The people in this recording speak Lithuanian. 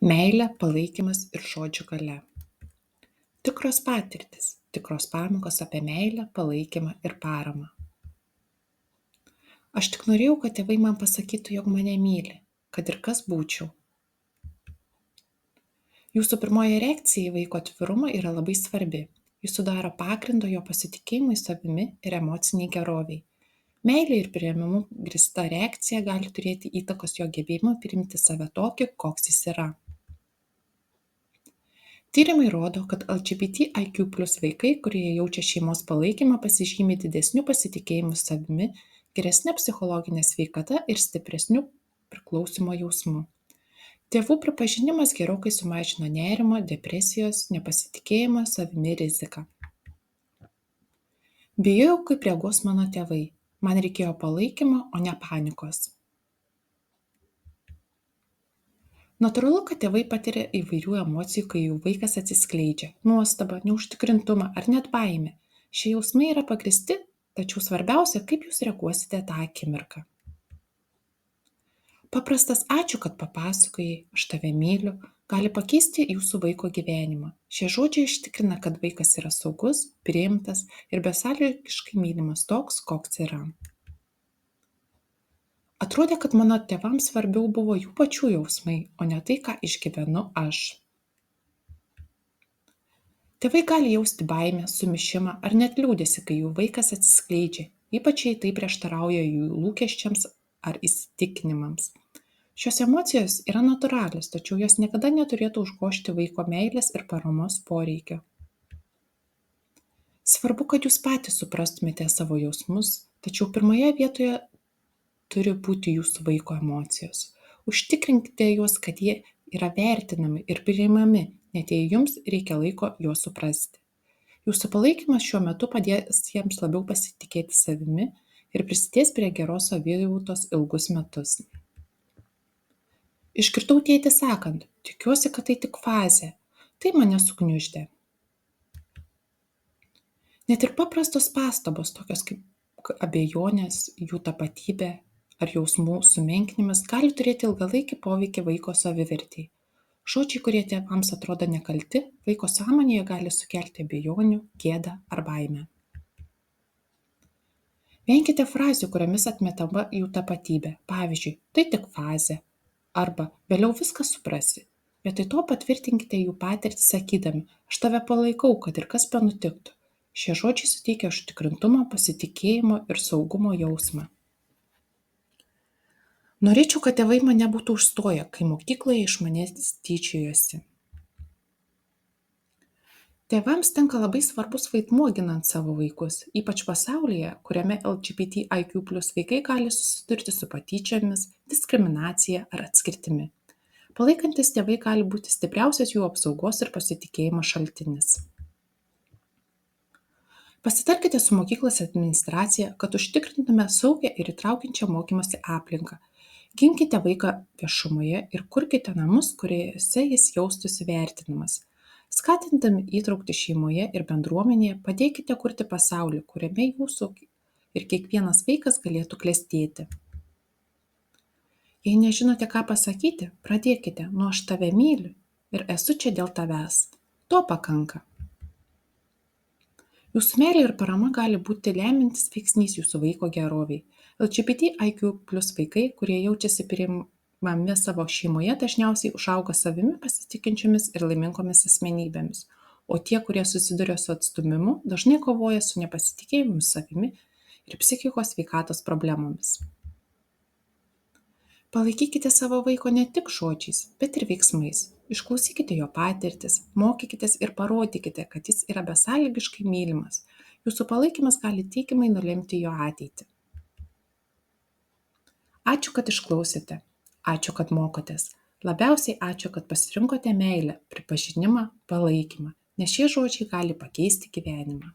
Meilė, palaikymas ir žodžių galia. Tikros patirtys, tikros pamokos apie meilę, palaikymą ir paramą. Aš tik norėjau, kad tėvai man pasakytų, jog mane myli, kad ir kas būčiau. Jūsų pirmoji reakcija į vaiko atvirumą yra labai svarbi. Jis sudaro pagrindą jo pasitikėjimui savimi ir emociniai geroviai. Meilė ir priėmimu grįsta reakcija gali turėti įtakos jo gebėjimui priimti save tokį, koks jis yra. Tyrimai rodo, kad LGBTIQ+ vaikai, kurie jaučia šeimos palaikymą, pasižymi didesniu pasitikėjimu savimi, geresne psichologine sveikata ir stipresniu priklausymo jausmu. Tėvų pripažinimas gerokai sumažina nerimo, depresijos, nepasitikėjimo savimi riziką. Bijojau, kaip reaguos mano tėvai. Man reikėjo palaikymo, o ne panikos. Natūralu, kad tėvai patiria įvairių emocijų, kai jų vaikas atsiskleidžia – nuostabą, neužtikrintumą ar net baimę. Šie jausmai yra pagrįsti, tačiau svarbiausia, kaip jūs reaguosite tą akimirką. Paprastas ačiū, kad papasakojai, aš tave myliu, gali pakeisti jūsų vaiko gyvenimą. Šie žodžiai užtikrina, kad vaikas yra saugus, priimtas ir besąlygiškai mylimas toks, koks yra. Atrodė, kad mano tėvams svarbiau buvo jų pačių jausmai, o ne tai, ką išgyvenu aš. Tėvai gali jausti baimę, sumišimą ar net liūdesį, kai jų vaikas atsiskleidžia, ypač jei tai prieštarauja jų lūkesčiams ar įsitikinimams. Šios emocijos yra natūralios, tačiau jos niekada neturėtų užgožti vaiko meilės ir paramos poreikio. Svarbu, kad jūs patys suprastumėte savo jausmus, tačiau pirmoje vietoje turi būti jūsų vaiko emocijos. Užtikrinkite juos, kad jie yra vertinami ir priimami, net jei jums reikia laiko juos suprasti. Jūsų palaikymas šiuo metu padės jiems labiau pasitikėti savimi ir prisidės prie geros savijautos ilgus metus. Išgirdau tėtį sakant, tikiuosi, kad tai tik fazė. Tai mane sugniuždė. Net ir paprastos pastabos, tokios kaip abejonės, jų tapatybė ar jausmų sumenkinimas gali turėti ilgalaikį poveikį vaiko savivertei. Žodžiai, kurie tėvams atrodo nekalti, vaiko sąmonėje gali sukelti abejonių, gėdą ar baimę. Venkite frazių, kuriomis atmetama jų tapatybė. Pavyzdžiui, tai tik fazė arba vėliau viską suprasi. Vietoj to patvirtinkite jų patirtį sakydami, aš tave palaikau, kad ir kas benutiktų. Šie žodžiai suteikia užtikrintumo, pasitikėjimo ir saugumo jausmą. Norėčiau, kad tėvai mane būtų užstoję, kai mokykloje iš manęs tyčiojosi. Tėvams tenka labai svarbus vaidmuo ginant savo vaikus, ypač pasaulyje, kuriame LGBTIQ+ vaikai gali susidurti su patyčiomis, diskriminacija ar atskirtimi. Palaikantis tėvai gali būti stipriausias jų apsaugos ir pasitikėjimo šaltinis. Pasitarkite su mokyklos administracija, kad užtikrintume saugią ir įtraukiančią mokymosi aplinką. Ginkite vaiką viešumoje ir kurkite namus, kuriuose jis jaustųsi vertinamas. Skatindami įtraukti šeimoje ir bendruomenėje, padėkite kurti pasaulį, kuriame jūsų ir kiekvienas vaikas galėtų klestėti. Jei nežinote, ką pasakyti, pradėkite nuo aš tave myliu ir esu čia dėl tavęs. To pakanka. Jūsų meilė ir parama gali būti lemiantis veiksnys jūsų vaiko geroviai. LGBTIQ+ vaikai, kurie jaučiasi priimami savo šeimoje, dažniausiai užauga savimi pasitikinčiomis ir laimingomis asmenybėmis, o tie, kurie susiduria su atstūmimu, dažnai kovoja su nepasitikėjimu savimi ir psichikos sveikatos problemomis. Palaikykite savo vaiko ne tik žodžiais, bet ir veiksmais. Išklausykite jo patirtis, mokykitės ir parodykite, kad jis yra besąlygiškai mylimas. Jūsų palaikymas gali teigiamai nulemti jo ateitį. Ačiū, kad išklausėte. Ačiū, kad mokotės. Labiausiai ačiū, kad pasirinkote meilę, pripažinimą, palaikymą, nes šie žodžiai gali pakeisti gyvenimą.